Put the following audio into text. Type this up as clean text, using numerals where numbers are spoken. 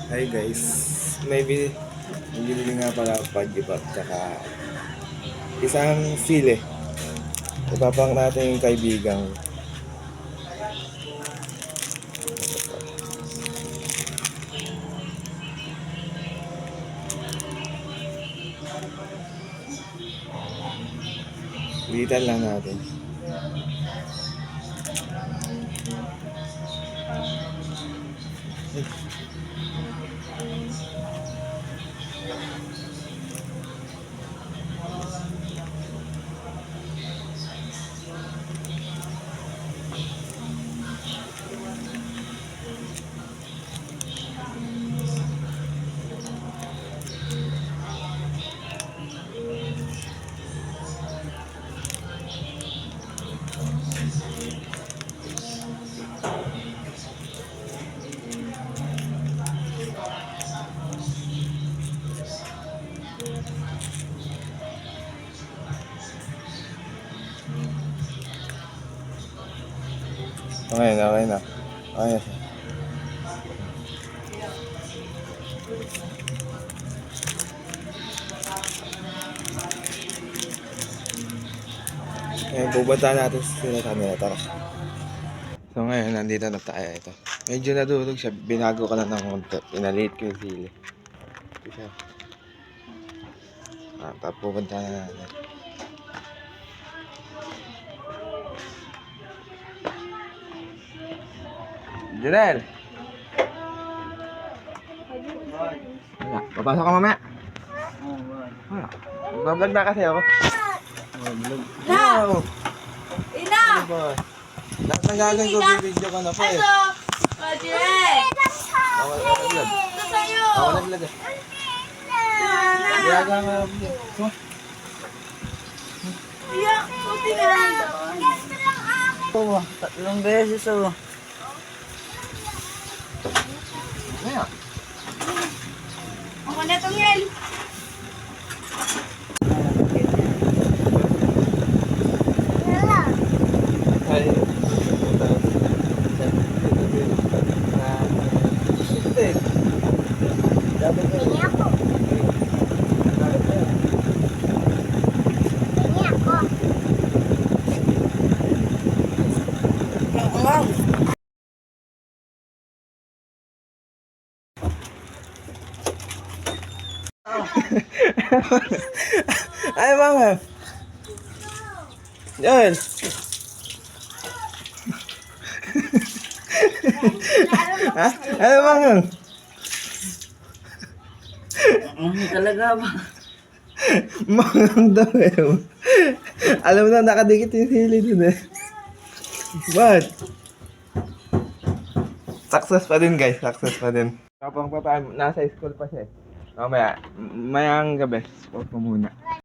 Hi guys, may binili nga pala pagibag tsaka isang sili. Ipapang natin yung kaibigang litan lang natin. Okay na, okay na. Okay na siya. Ngayon, pupunta natin sila sa kanila. Tara. So ngayon, nandito na tayo. Ito. Medyo nadurog siya. Binago ko lang ng konti. Pinalit ko yung sili. Ito siya. Tapos pupunta na natin. Junel! Wala. Papasok ka mamaya. Wala. Mag-vlog na kasi ako. Mag-vlog. Na! Ina! Lahat ng gagawin ko, video ka na pa eh. Ano? Ojire! Bawal ka vlog. Ito sa'yo! Bawal na vlog eh. Kaya ka nga vlog. So, Iyak! Puti na lang doon. Oo, 3 beses ako. mamaya. Ako na itong yan. Ay. Ay, mama. Yan. Ha? Ano mama? Ano talaga ba? Mangang daw eh. Alam mo na, nakadikit yung sili dun eh. What? Success pa din guys, success pa din. Kapang nasa school pa siya eh. Mamaya, mayang gabi, sport ko muna.